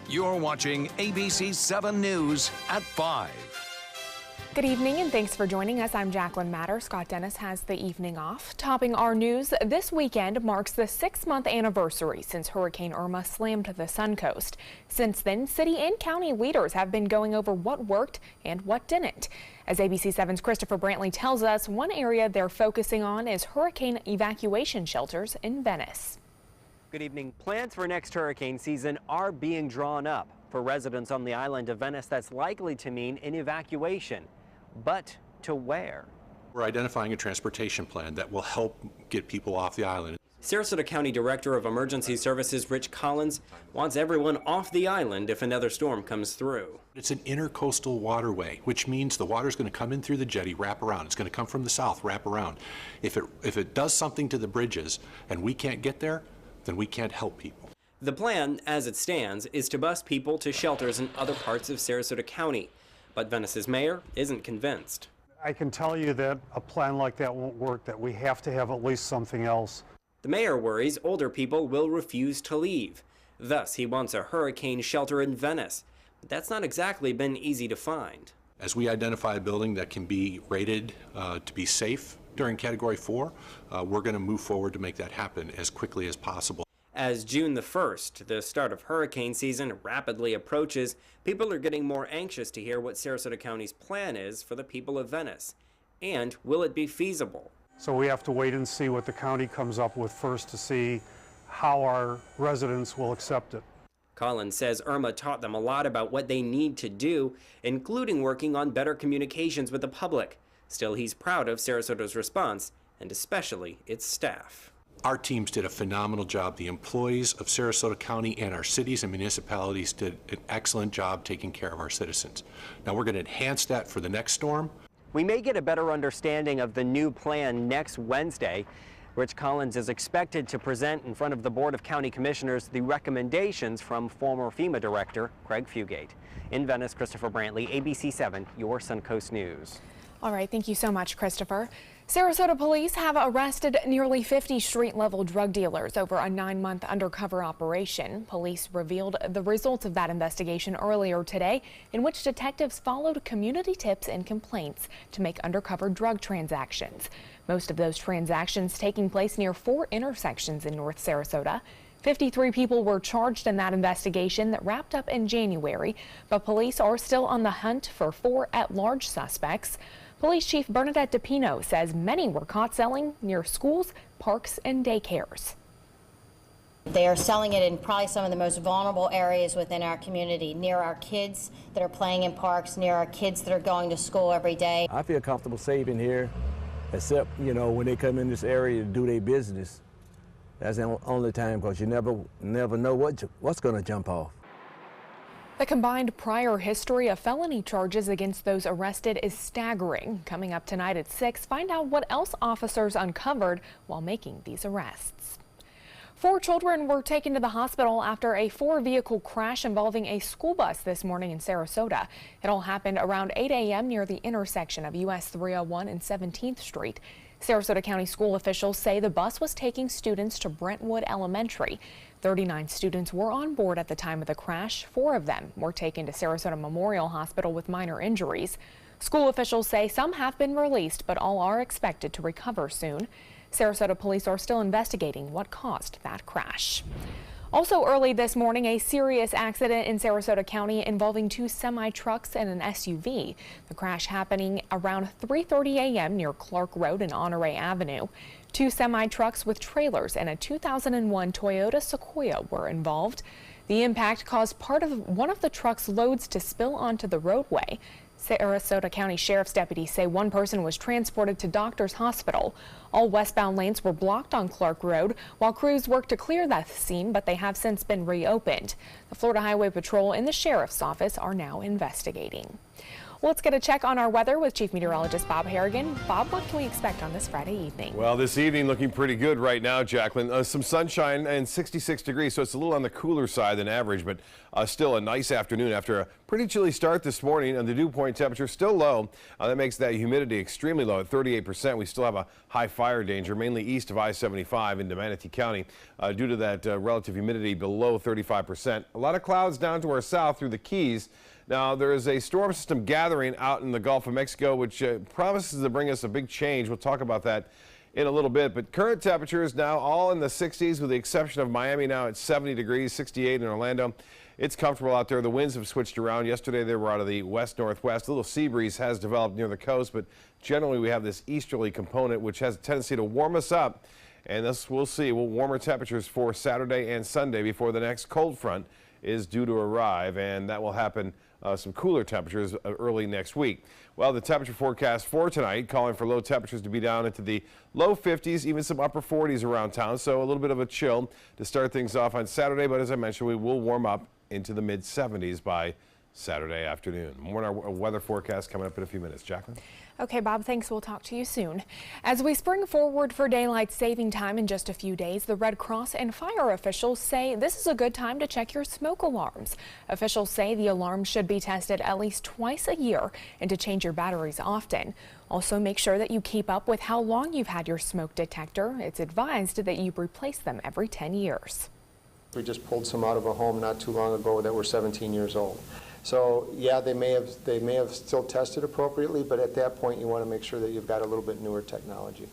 You're watching ABC7 News at 5. Good evening and thanks for joining us. I'm Jacqueline Matter. Scott Dennis has the evening off. Topping our news, this weekend marks the 6-month anniversary since Hurricane Irma slammed the Suncoast. Since then, city and county leaders have been going over what worked and what didn't. As ABC7's Christopher Brantley tells us, one area they're focusing on is hurricane evacuation shelters in Venice. Good evening. Plans for next hurricane season are being drawn up. For residents on the island of Venice, that's likely to mean an evacuation. But to where? We're identifying a transportation plan that will help get people off the island. Sarasota County Director of Emergency Services Rich Collins wants everyone off the island if another storm comes through. It's an intercoastal waterway, which means the water is going to come in through the jetty, wrap around. It's going to come from the south, wrap around. If it does something to the bridges and we can't get there, then we can't help people. The plan, as it stands, is to bus people to shelters in other parts of Sarasota County. But Venice's mayor isn't convinced. I can tell you that a plan like that won't work, that we have to have at least something else. The mayor worries older people will refuse to leave. Thus, he wants a hurricane shelter in Venice. But that's not exactly been easy to find. As we identify a building that can be rated to be safe during Category 4, we're going to move forward to make that happen as quickly as possible. As June the 1st, the start of hurricane season, rapidly approaches, people are getting more anxious to hear what Sarasota County's plan is for the people of Venice. And will it be feasible? So we have to wait and see what the county comes up with first to see how our residents will accept it. Collins says Irma taught them a lot about what they need to do, including working on better communications with the public. Still, he's proud of Sarasota's response, and especially its staff. Our teams did a phenomenal job. The employees of Sarasota County and our cities and municipalities did an excellent job taking care of our citizens. Now we're going to enhance that for the next storm. We may get a better understanding of the new plan next Wednesday. Rich Collins is expected to present in front of the Board of County Commissioners the recommendations from former FEMA Director Craig Fugate. In Venice, Christopher Brantley, ABC7, your Suncoast News. All right, thank you so much, Christopher. Sarasota police have arrested nearly 50 street-level drug dealers over a 9-month undercover operation. Police revealed the results of that investigation earlier today, in which detectives followed community tips and complaints to make undercover drug transactions. Most of those transactions taking place near 4 intersections in North Sarasota. 53 people were charged in that investigation that wrapped up in January, but police are still on the hunt for 4 at-large suspects. Police Chief Bernadette DePino says many were caught selling near schools, parks, and daycares. They are selling it in probably some of the most vulnerable areas within our community, near our kids that are playing in parks, near our kids that are going to school every day. I feel comfortable saving here, except, when they come in this area to do their business. That's the only time, because you never know what's going to jump off. The combined prior history of felony charges against those arrested is staggering. Coming up tonight at 6, find out what else officers uncovered while making these arrests. 4 children were taken to the hospital after a 4-vehicle crash involving a school bus this morning in Sarasota. It all happened around 8 a.m. near the intersection of US 301 and 17th Street. Sarasota County school officials say the bus was taking students to Brentwood Elementary. 39 students were on board at the time of the crash. 4 of them were taken to Sarasota Memorial Hospital with minor injuries. School officials say some have been released, but all are expected to recover soon. Sarasota police are still investigating what caused that crash. Also early this morning, a serious accident in Sarasota County involving 2 semi-trucks and an SUV. The crash happening around 3:30 a.m. near Clark Road and Honore Avenue. 2 semi-trucks with trailers and a 2001 Toyota Sequoia were involved. The impact caused part of one of the truck's loads to spill onto the roadway. Sarasota County Sheriff's deputies say one person was transported to Doctors Hospital. All westbound lanes were blocked on Clark Road while crews worked to clear that scene, but they have since been reopened. The Florida Highway Patrol and the Sheriff's Office are now investigating. Let's get a check on our weather with Chief Meteorologist Bob Harrigan. Bob, what can we expect on this Friday evening? Well, this evening looking pretty good right now, Jacqueline. Some sunshine and 66 degrees, so it's a little on the cooler side than average, but still a nice afternoon after a pretty chilly start this morning, and the dew point temperature still low. That makes that humidity extremely low at 38%. We still have a high fire danger, mainly east of I-75 into Manatee County, due to that relative humidity below 35%. A lot of clouds down to our south through the Keys. Now, there is a storm system gathering out in the Gulf of Mexico, which promises to bring us a big change. We'll talk about that in a little bit. But current temperatures now all in the 60s, with the exception of Miami now at 70 degrees, 68 in Orlando. It's comfortable out there. The winds have switched around. Yesterday, they were out of the west-northwest. A little sea breeze has developed near the coast, but generally we have this easterly component, which has a tendency to warm us up. And this, we'll see, warmer temperatures for Saturday and Sunday before the next cold front is due to arrive, and that will happen some cooler temperatures early next week. Well, the temperature forecast for tonight calling for low temperatures to be down into the low 50s, even some upper 40s around town, so a little bit of a chill to start things off on Saturday, but as I mentioned, we will warm up into the mid 70s by Saturday afternoon. More on our weather forecast coming up in a few minutes. Jacqueline? Okay, Bob, thanks. We'll talk to you soon. As we spring forward for daylight saving time in just a few days, the Red Cross and fire officials say this is a good time to check your smoke alarms. Officials say the alarms should be tested at least twice a year and to change your batteries often. Also, make sure that you keep up with how long you've had your smoke detector. It's advised that you replace them every 10 years. We just pulled some out of a home not too long ago that were 17 years old. So yeah, they may have still tested appropriately, but at that point you want to make sure that you've got a little bit newer technology.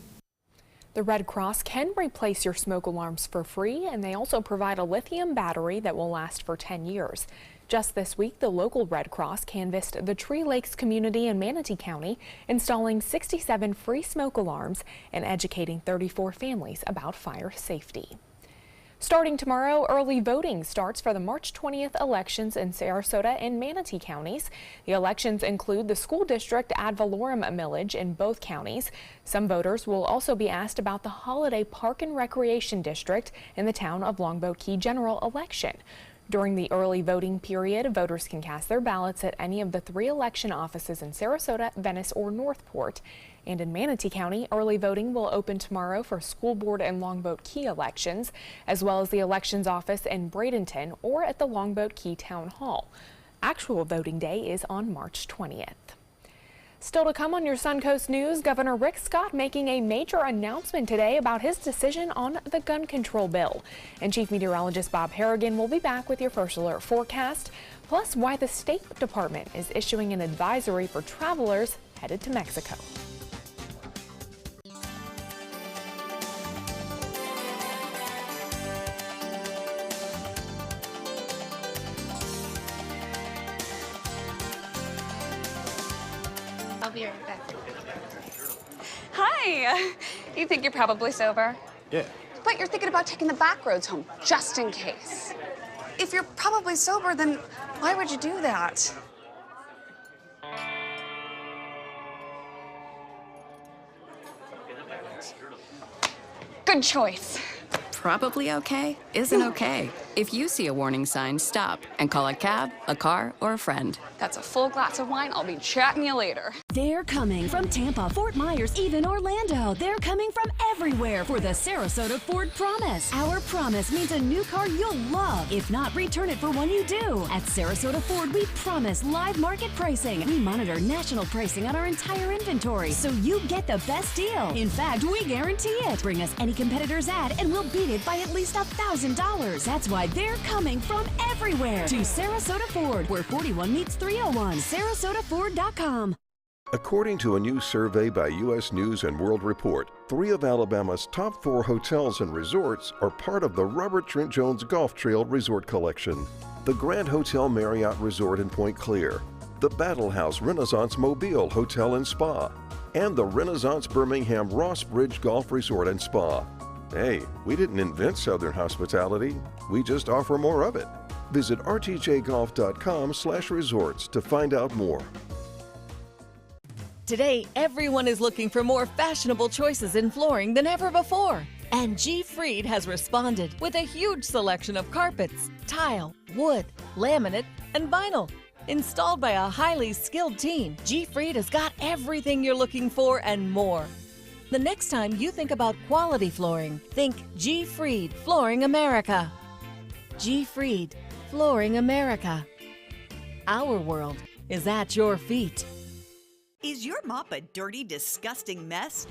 The Red Cross can replace your smoke alarms for free, and they also provide a lithium battery that will last for 10 years. Just this week, the local Red Cross canvassed the Tree Lakes community in Manatee County, installing 67 free smoke alarms and educating 34 families about fire safety. Starting tomorrow, early voting starts for the March 20th elections in Sarasota and Manatee counties. The elections include the school district ad valorem millage in both counties. Some voters will also be asked about the Holiday Park and Recreation District in the town of Longboat Key general election. During the early voting period, voters can cast their ballots at any of the 3 election offices in Sarasota, Venice, or Northport. And in Manatee County, early voting will open tomorrow for school board and Longboat Key elections, as well as the elections office in Bradenton or at the Longboat Key Town Hall. Actual voting day is on March 20th. Still to come on your Suncoast News, Governor Rick Scott making a major announcement today about his decision on the gun control bill. And Chief Meteorologist Bob Harrigan will be back with your first alert forecast, plus why the State Department is issuing an advisory for travelers headed to Mexico. I'll be right back. Hi! You think you're probably sober? Yeah. But you're thinking about taking the back roads home, just in case. If you're probably sober, then why would you do that? Good choice. Probably okay isn't okay. If you see a warning sign, stop and call a cab, a car, or a friend. That's a full glass of wine. I'll be chatting you later. They're coming from Tampa, Fort Myers, even Orlando. They're coming from everywhere for the Sarasota Ford Promise. Our promise means a new car you'll love. If not, return it for one you do. At Sarasota Ford, we promise live market pricing. We monitor national pricing on our entire inventory, so you get the best deal. In fact, we guarantee it. Bring us any competitor's ad, and we'll beat it by at least $1,000. That's why they're coming from everywhere to Sarasota Ford, where 41 meets 301. SarasotaFord.com. According to a new survey by U.S. News and World Report, 3 of Alabama's top 4 hotels and resorts are part of the Robert Trent Jones Golf Trail Resort Collection. The Grand Hotel Marriott Resort in Point Clear, the Battle House Renaissance Mobile Hotel and Spa, and the Renaissance Birmingham Ross Bridge Golf Resort and Spa. Hey, we didn't invent Southern hospitality. We just offer more of it. Visit rtjgolf.com/resorts to find out more. Today, everyone is looking for more fashionable choices in flooring than ever before. And G. Fried has responded with a huge selection of carpets, tile, wood, laminate, and vinyl. Installed by a highly skilled team, G-Freed has got everything you're looking for and more. The next time you think about quality flooring, think G-Freed Flooring America. G-Freed Flooring America. Our world is at your feet. Is your mop a dirty, disgusting mess?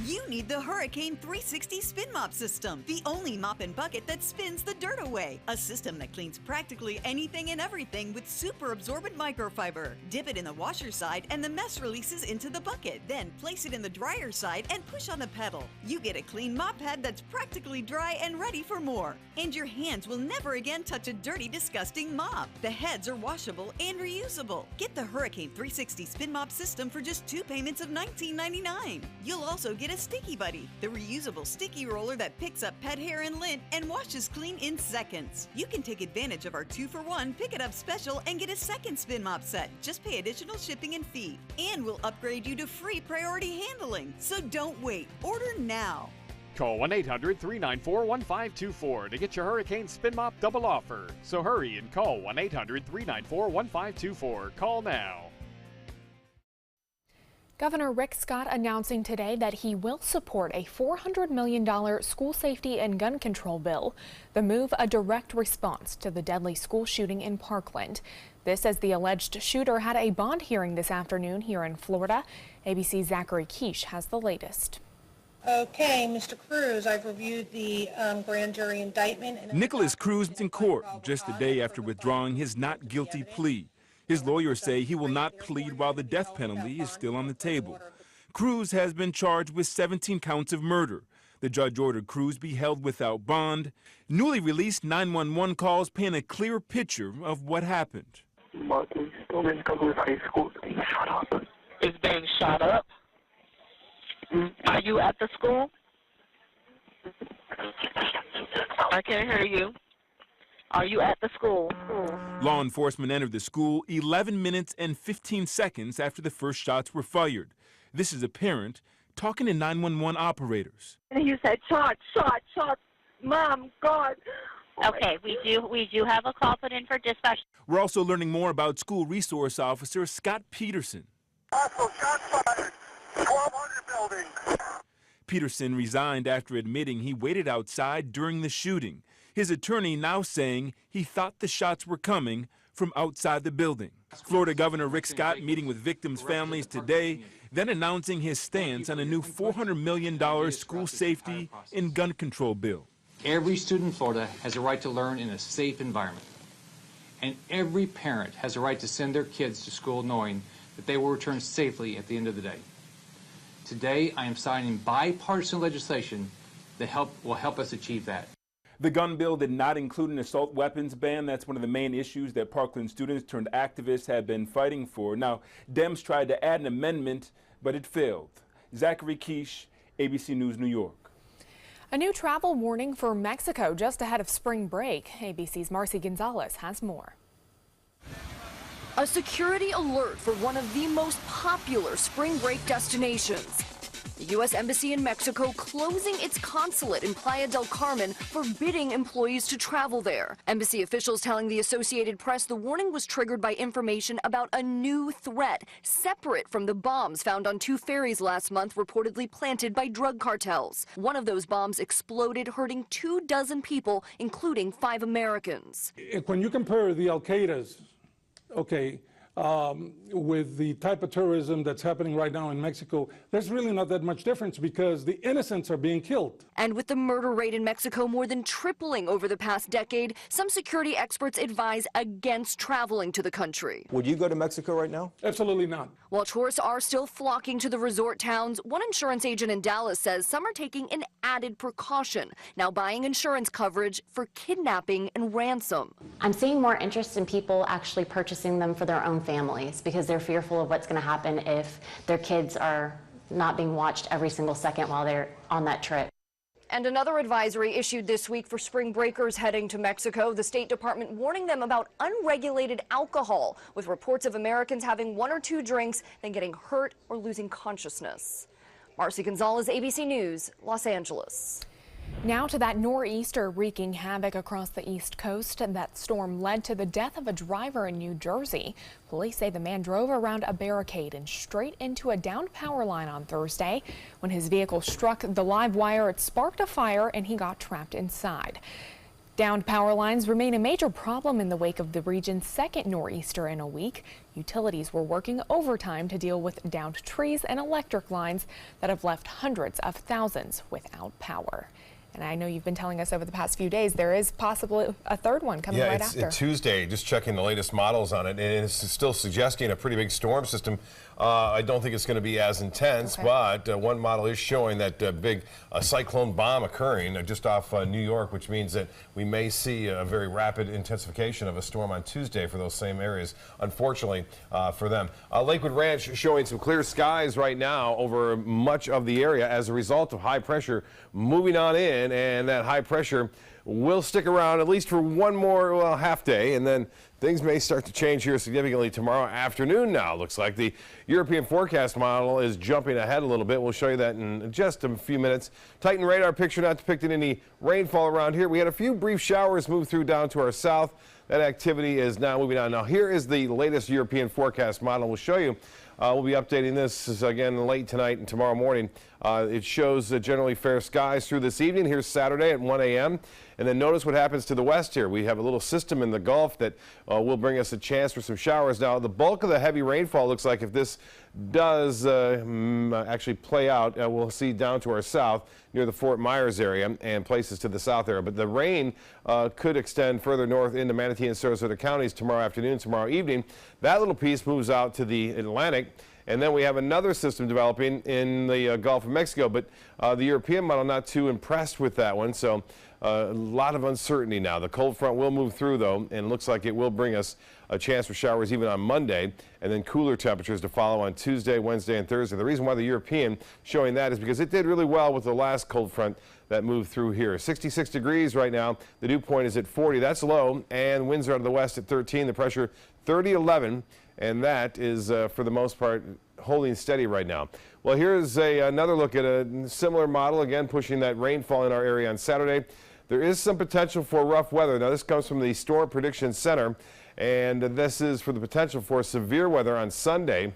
You need the Hurricane 360 Spin Mop System, the only mop and bucket that spins the dirt away. A system that cleans practically anything and everything with super absorbent microfiber. Dip it in the washer side and the mess releases into the bucket. Then place it in the dryer side and push on the pedal. You get a clean mop head that's practically dry and ready for more. And your hands will never again touch a dirty, disgusting mop. The heads are washable and reusable. Get the Hurricane 360 Spin Mop System for just 2 payments of $19.99. You'll also get a Sticky Buddy, the reusable sticky roller that picks up pet hair and lint and washes clean in seconds. You can take advantage of our 2-for-1 Pick It Up special and get a second spin mop set. Just pay additional shipping and fee. And we'll upgrade you to free priority handling. So don't wait. Order now. Call 1-800-394-1524 to get your Hurricane Spin Mop double offer. So hurry and call 1-800-394-1524. Call now. Governor Rick Scott announcing today that he will support a $400 million school safety and gun control bill. The move a direct response to the deadly school shooting in Parkland. This as the alleged shooter had a bond hearing this afternoon here in Florida. ABC's Zachary Quiche has the latest. Okay, Mr. Cruz, I've reviewed the grand jury indictment. Nicholas Cruz in court just a day after withdrawing his not guilty plea. His lawyers say he will not plead while the death penalty is still on the table. Cruz has been charged with 17 counts of murder. The judge ordered Cruz be held without bond. Newly released 911 calls paint a clear picture of what happened. Martin still in Douglas High School is being shot up. Is being shot up? Are you at the school? I can't hear you. Are you at the school? Law enforcement entered the school 11 minutes and 15 seconds after the first shots were fired. This is a parent talking to 911 operators. And you said, shot, Mom, God. Okay, we do have a call put in for dispatch. We're also learning more about school resource officer Scott Peterson. Also, shots fired. 1200 building. Peterson resigned after admitting he waited outside during the shooting. His attorney now saying he thought the shots were coming from outside the building. Florida Governor Rick Scott meeting with victims' families today, then announcing his stance on a new $400 million school safety and gun control bill. Every student in Florida has a right to learn in a safe environment. And every parent has a right to send their kids to school knowing that they will return safely at the end of the day. Today, I am signing bipartisan legislation that will help us achieve that. The gun bill did not include an assault weapons ban. That's one of the main issues that Parkland students turned activists have been fighting for. Now, Dems tried to add an amendment, but it failed. Zachary Quiche, ABC News, New York. A new travel warning for Mexico just ahead of spring break. ABC's Marcy Gonzalez has more. A security alert for one of the most popular spring break destinations. The U.S. Embassy in Mexico closing its consulate in Playa del Carmen, forbidding employees to travel there. Embassy officials telling the Associated Press the warning was triggered by information about a new threat, separate from the bombs found on 2 ferries last month reportedly planted by drug cartels. One of those bombs exploded, hurting 24 people, including 5 Americans. When you compare the Al-Qaeda's, with the type of tourism that's happening right now in Mexico, there's really not that much difference because the innocents are being killed. And with the murder rate in Mexico more than tripling over the past decade, some security experts advise against traveling to the country. Would you go to Mexico right now? Absolutely not. While tourists are still flocking to the resort towns, one insurance agent in Dallas says some are taking an added precaution, now buying insurance coverage for kidnapping and ransom. I'm seeing more interest in people actually purchasing them for their own families because they're fearful of what's going to happen if their kids are not being watched every single second while they're on that trip. And another advisory issued this week for spring breakers heading to Mexico. The State Department warning them about unregulated alcohol, with reports of Americans having 1 or 2 drinks, then getting hurt or losing consciousness. Marcy Gonzalez, ABC News, Los Angeles. Now to that nor'easter wreaking havoc across the East Coast. That storm led to the death of a driver in New Jersey. Police say the man drove around a barricade and straight into a downed power line on Thursday. When his vehicle struck the live wire, it sparked a fire and he got trapped inside. Downed power lines remain a major problem in the wake of the region's second nor'easter in a week. Utilities were working overtime to deal with downed trees and electric lines that have left hundreds of thousands without power. And I know you've been telling us over the past few days there is possibly a third one coming right after. It's Tuesday, just checking the latest models on it, and it's still suggesting a pretty big storm system. I don't think it's going to be as intense, but one model is showing that big cyclone bomb occurring just off New York, which means that we may see a very rapid intensification of a storm on Tuesday for those same areas, unfortunately for them. Lakewood Ranch showing some clear skies right now over much of the area as a result of high pressure moving on in, and that high pressure will stick around at least for one more half day, and then things may start to change here significantly tomorrow afternoon now. Looks like the European forecast model is jumping ahead a little bit. We'll show you that in just a few minutes. Titan radar picture not depicting any rainfall around here. We had a few brief showers move through down to our south. That activity is now moving on. Now here is the latest European forecast model. We'll show you. We'll be updating this again late tonight and tomorrow morning. It shows generally fair skies through this evening. Here's Saturday at 1 a.m. And then notice what happens to the west here. We have a little system in the Gulf that will bring us a chance for some showers. Now, the bulk of the heavy rainfall looks like if this does actually play out, we'll see down to our south near the Fort Myers area and places to the south area. But the rain could extend further north into Manatee and Sarasota counties tomorrow afternoon, tomorrow evening. That little piece moves out to the Atlantic. And then we have another system developing in the Gulf of Mexico, but the European model not too impressed with that one. So a lot of uncertainty now. The cold front will move through, though, and looks like it will bring us a chance for showers even on Monday, and then cooler temperatures to follow on Tuesday, Wednesday, and Thursday. The reason why the European showing that is because it did really well with the last cold front that moved through here. 66 degrees right now. The dew point is at 40. That's low, and winds are out of the west at 13. The pressure 30-11. And that is, for the most part, holding steady right now. Well, here's another look at a similar model, again pushing that rainfall in our area on Saturday. There is some potential for rough weather. Now, this comes from the Storm Prediction Center, and this is for the potential for severe weather on Sunday.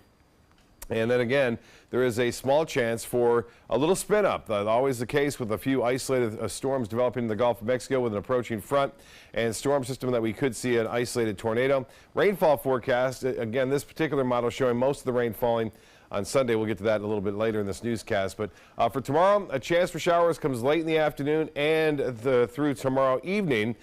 And then again, there is a small chance for a little spin up. Always the case with a few isolated storms developing in the Gulf of Mexico with an approaching front and storm system that we could see an isolated tornado. Rainfall forecast, again, this particular model showing most of the rain falling on Sunday. We'll get to that a little bit later in this newscast. But for tomorrow, a chance for showers comes late in the afternoon and through tomorrow evening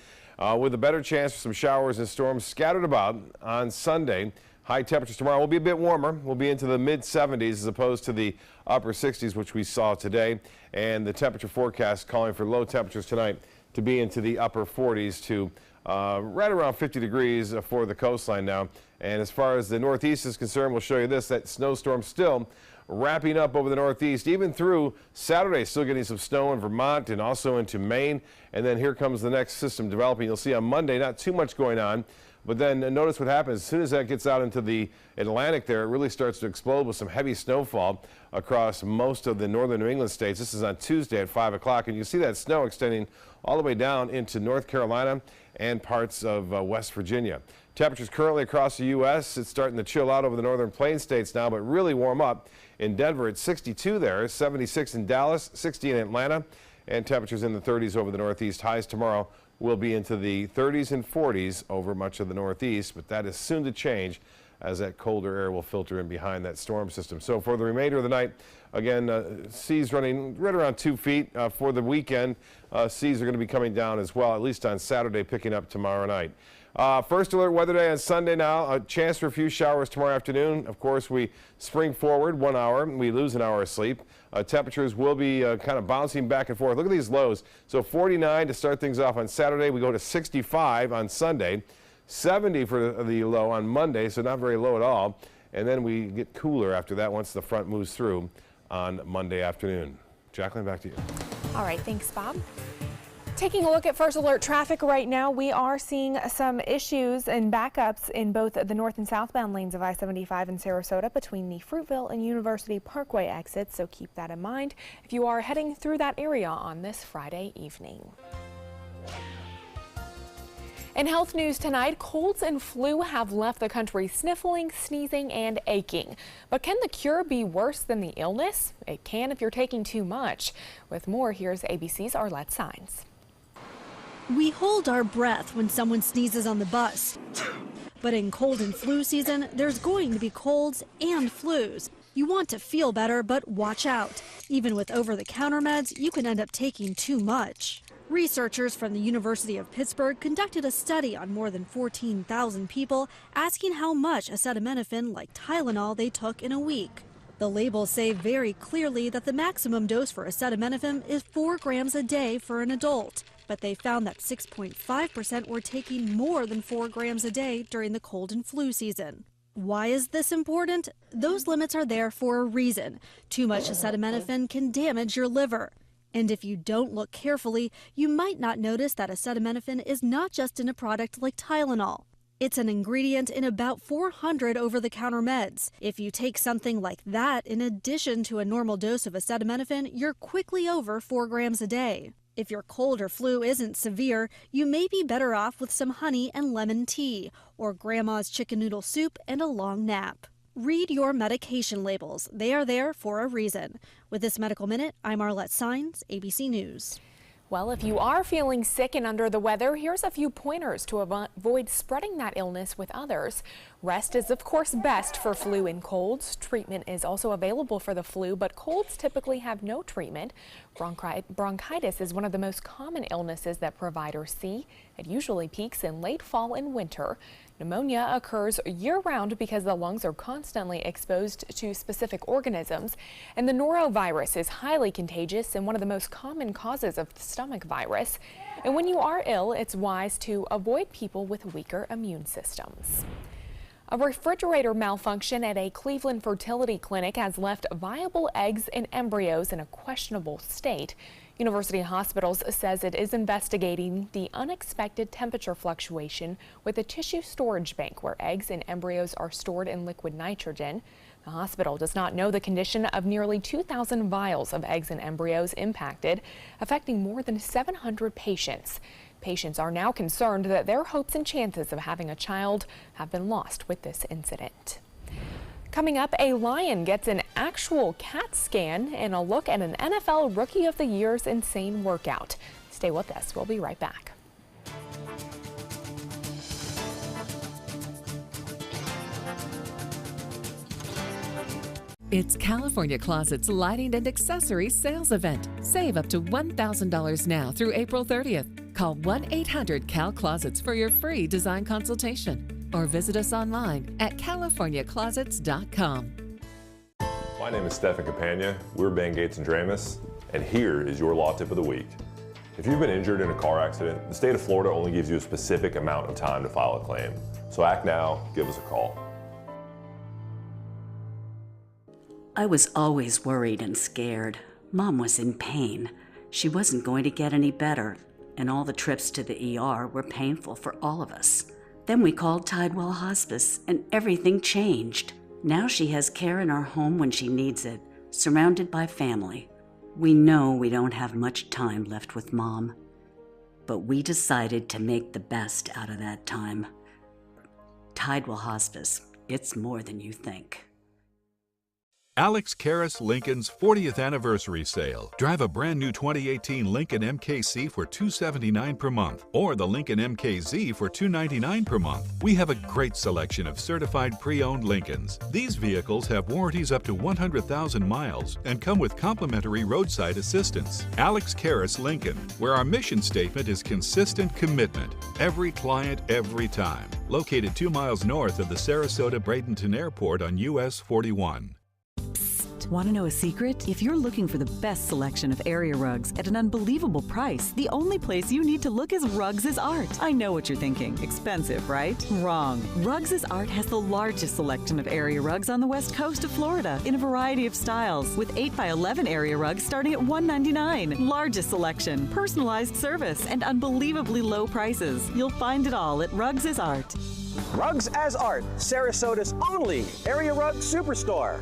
with a better chance for some showers and storms scattered about on Sunday. High temperatures tomorrow will be a bit warmer. We'll be into the mid-70s as opposed to the upper 60s, which we saw today. And the temperature forecast calling for low temperatures tonight to be into the upper 40s to right around 50 degrees for the coastline now. And as far as the Northeast is concerned, we'll show you this, that snowstorm still wrapping up over the Northeast, even through Saturday, still getting some snow in Vermont and also into Maine. And then here comes the next system developing. You'll see on Monday, not too much going on. But then notice what happens. As soon as that gets out into the Atlantic there, it really starts to explode with some heavy snowfall across most of the northern New England states. This is on Tuesday at 5 o'clock, and you see that snow extending all the way down into North Carolina and parts of West Virginia. Temperatures currently across the U.S., it's starting to chill out over the northern plains states now, but really warm up. In Denver, it's 62 there, 76 in Dallas, 60 in Atlanta, and temperatures in the 30s over the Northeast. Highs tomorrow will be into the 30s and 40s over much of the Northeast, but that is soon to change as that colder air will filter in behind that storm system. So for the remainder of the night, again, seas running right around 2 feet. For the weekend, seas are going to be coming down as well, at least on Saturday, picking up tomorrow night. First alert weather day on Sunday now. A chance for a few showers tomorrow afternoon. Of course, we spring forward 1 hour. We lose an hour of sleep. Temperatures will be kind of bouncing back and forth. Look at these lows. So 49 to start things off on Saturday. We go to 65 on Sunday. 70 for the low on Monday, so not very low at all. And then we get cooler after that once the front moves through on Monday afternoon. Jacqueline, back to you. All right, thanks, Bob. Taking a look at First Alert traffic right now, we are seeing some issues and backups in both the north and southbound lanes of I-75 in Sarasota between the Fruitville and University Parkway exits, so keep that in mind if you are heading through that area on this Friday evening. In health news tonight, colds and flu have left the country sniffling, sneezing, and aching. But can the cure be worse than the illness? It can if you're taking too much. With more, here's ABC's Arlette Saenz. We hold our breath when someone sneezes on the bus. But in cold and flu season, there's going to be colds and flus. You want to feel better, but watch out. Even with over-the-counter meds, you can end up taking too much. Researchers from the University of Pittsburgh conducted a study on more than 14,000 people, asking how much acetaminophen, like Tylenol, they took in a week. The labels say very clearly that the maximum dose for acetaminophen is 4 grams a day for an adult. But they found that 6.5% were taking more than 4 grams a day during the cold and flu season. Why is this important? Those limits are there for a reason. Too much acetaminophen can damage your liver. And if you don't look carefully, you might not notice that acetaminophen is not just in a product like Tylenol. It's an ingredient in about 400 over-the-counter meds. If you take something like that in addition to a normal dose of acetaminophen, you're quickly over 4 grams a day. If your cold or flu isn't severe, you may be better off with some honey and lemon tea, or grandma's chicken noodle soup and a long nap. Read your medication labels. They are there for a reason. With this Medical Minute, I'm Arlette Saenz, ABC News. Well, if you are feeling sick and under the weather, here's a few pointers to avoid spreading that illness with others. Rest is, of course, best for flu and colds. Treatment is also available for the flu, but colds typically have no treatment. Bronchitis is one of the most common illnesses that providers see. It usually peaks in late fall and winter. Pneumonia occurs year-round because the lungs are constantly exposed to specific organisms, and the norovirus is highly contagious and one of the most common causes of the stomach virus. And when you are ill, it's wise to avoid people with weaker immune systems. A refrigerator malfunction at a Cleveland fertility clinic has left viable eggs and embryos in a questionable state. University Hospitals says it is investigating the unexpected temperature fluctuation with a tissue storage bank where eggs and embryos are stored in liquid nitrogen. The hospital does not know the condition of nearly 2,000 vials of eggs and embryos impacted, affecting more than 700 patients. Patients are now concerned that their hopes and chances of having a child have been lost with this incident. Coming up, a lion gets an actual CAT scan and a look at an NFL Rookie of the Year's insane workout. Stay with us. We'll be right back. It's California Closet's Lighting and Accessories Sales Event. Save up to $1,000 now through April 30th. Call 1-800-CAL-CLOSETS for your free design consultation or visit us online at californiaclosets.com. My name is Stefan Campagna. We're Ben Gates and Dramus, and here is your law tip of the week. If you've been injured in a car accident, the state of Florida only gives you a specific amount of time to file a claim. So act now, give us a call. I was always worried and scared. Mom was in pain. She wasn't going to get any better, and all the trips to the ER were painful for all of us. Then we called Tidewell Hospice, and everything changed. Now she has care in our home when she needs it, surrounded by family. We know we don't have much time left with Mom, but we decided to make the best out of that time. Tidewell Hospice, it's more than you think. Alex Karras Lincoln's 40th anniversary sale. Drive a brand new 2018 Lincoln MKC for $279 per month or the Lincoln MKZ for $299 per month. We have a great selection of certified pre-owned Lincolns. These vehicles have warranties up to 100,000 miles and come with complimentary roadside assistance. Alex Karras Lincoln, where our mission statement is consistent commitment. Every client, every time. Located 2 miles north of the Sarasota Bradenton Airport on US 41. Want to know a secret? If you're looking for the best selection of area rugs at an unbelievable price, the only place you need to look is Rugs is Art. I know what you're thinking. Expensive, right? Wrong. Rugs is Art has the largest selection of area rugs on the west coast of Florida in a variety of styles, with 8x11 area rugs starting at $199. Largest selection, personalized service, and unbelievably low prices. You'll find it all at Rugs is Art. Rugs as Art, Sarasota's only area rug superstore.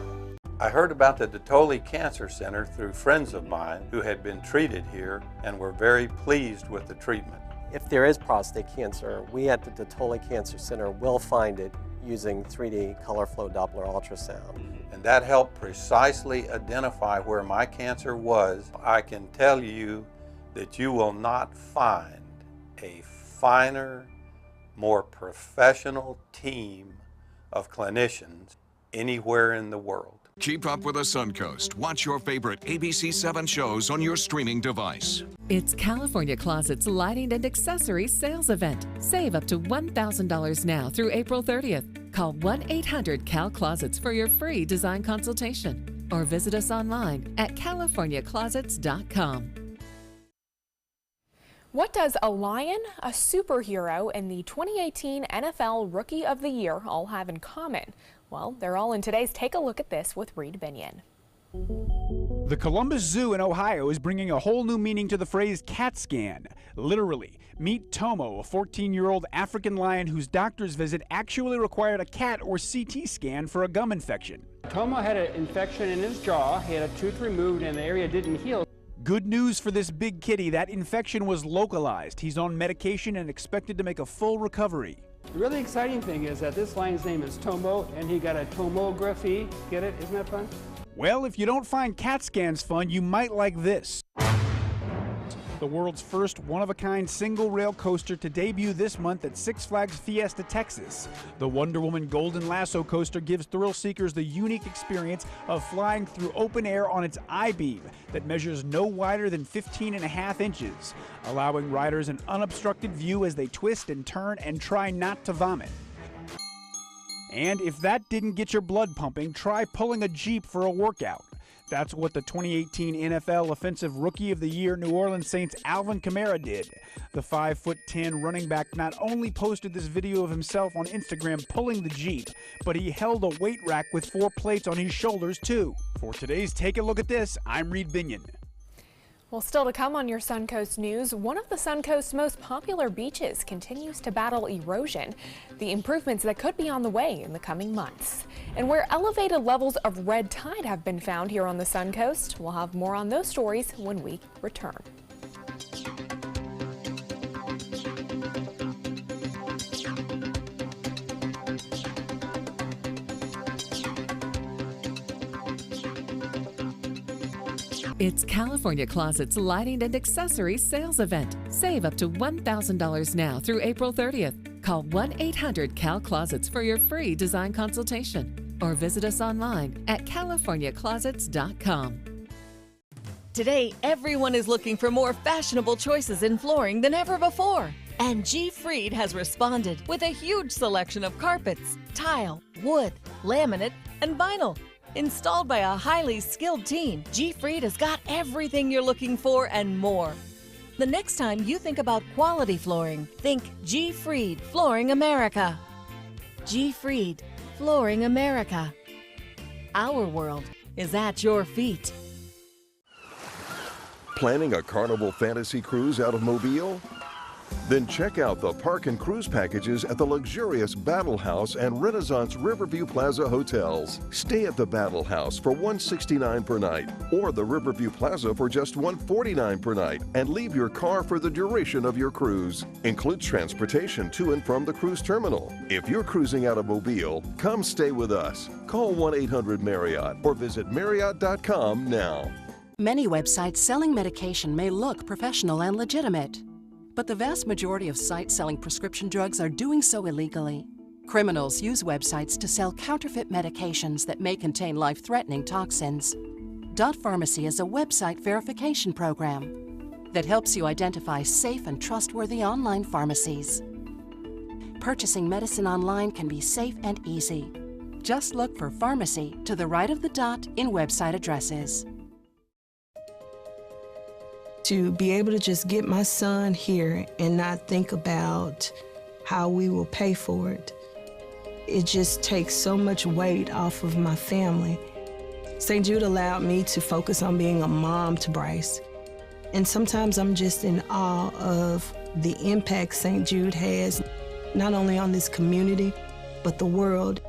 I heard about the Dotoli Cancer Center through friends of mine who had been treated here and were very pleased with the treatment. If there is prostate cancer, we at the Dotoli Cancer Center will find it using 3D color flow Doppler ultrasound. And that helped precisely identify where my cancer was. I can tell you that you will not find a finer, more professional team of clinicians anywhere in the world. Keep up with the Suncoast. Watch your favorite ABC7 shows on your streaming device. It's California Closet's lighting and accessories sales event. Save up to $1,000 now through April 30th. Call 1-800-CAL-CLOSETS for your free design consultation or visit us online at californiaclosets.com. What does a lion, a superhero, and the 2018 NFL Rookie of the Year all have in common? Well, they're all in today's Take a Look at This with Reed Binion. The Columbus Zoo in Ohio is bringing a whole new meaning to the phrase CAT scan. Literally, meet Tomo, a 14-year-old African lion whose doctor's visit actually required a CAT or CT scan for a gum infection. Tomo had an infection in his jaw. He had a tooth removed and the area didn't heal. Good news for this big kitty, that infection was localized. He's on medication and expected to make a full recovery. The really exciting thing is that this lion's name is Tomo, and he got a tomography. Get it? Isn't that fun? Well, if you don't find CAT scans fun, you might like this. The world's first one-of-a-kind single-rail coaster to debut this month at Six Flags Fiesta, Texas. The Wonder Woman Golden Lasso coaster gives thrill seekers the unique experience of flying through open air on its I-beam that measures no wider than 15.5 inches, allowing riders an unobstructed view as they twist and turn and try not to vomit. And if that didn't get your blood pumping, try pulling a Jeep for a workout. That's what the 2018 NFL Offensive Rookie of the Year New Orleans Saints Alvin Kamara did. The 5'10" running back not only posted this video of himself on Instagram pulling the Jeep, but he held a weight rack with 4 plates on his shoulders too. For today's Take a Look at This, I'm Reed Binion. Well, still to come on your Suncoast News, one of the Suncoast's most popular beaches continues to battle erosion, the improvements that could be on the way in the coming months. And where elevated levels of red tide have been found here on the Suncoast, we'll have more on those stories when we return. It's California Closet's lighting and accessories sales event. Save up to $1,000 now through April 30th. Call 1-800-CAL-CLOSETS for your free design consultation or visit us online at californiaclosets.com. Today, everyone is looking for more fashionable choices in flooring than ever before. And G. Fried has responded with a huge selection of carpets, tile, wood, laminate, and vinyl. Installed by a highly skilled team, G. Fried has got everything you're looking for and more. The next time you think about quality flooring, think G. Fried Flooring America. G. Fried Flooring America. Our world is at your feet. Planning a Carnival Fantasy Cruise out of Mobile? Then check out the park and cruise packages at the luxurious Battle House and Renaissance Riverview Plaza hotels. Stay at the Battle House for $169 per night or the Riverview Plaza for just $149 per night and leave your car for the duration of your cruise. Includes transportation to and from the cruise terminal. If you're cruising out of Mobile, come stay with us. Call 1-800-MARRIOTT or visit Marriott.com now. Many websites selling medication may look professional and legitimate, but the vast majority of sites selling prescription drugs are doing so illegally. Criminals use websites to sell counterfeit medications that may contain life-threatening toxins. Dot Pharmacy is a website verification program that helps you identify safe and trustworthy online pharmacies. Purchasing medicine online can be safe and easy. Just look for pharmacy to the right of the dot in website addresses. To be able to just get my son here and not think about how we will pay for it, it just takes so much weight off of my family. St. Jude allowed me to focus on being a mom to Bryce. And sometimes I'm just in awe of the impact St. Jude has, not only on this community, but the world.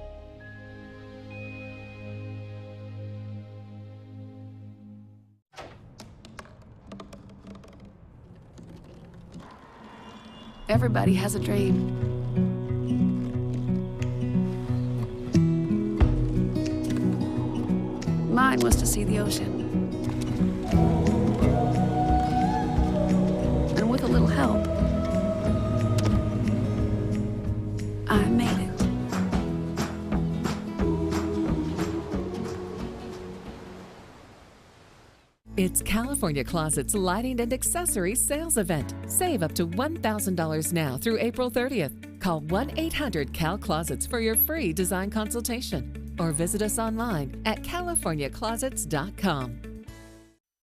Everybody has a dream. Mine was to see the ocean. And with a little help, I made it. It's California Closet's Lighting and Accessories Sales Event. Save up to $1,000 now through April 30th. Call 1-800-CAL-CLOSETS for your free design consultation or visit us online at californiaclosets.com.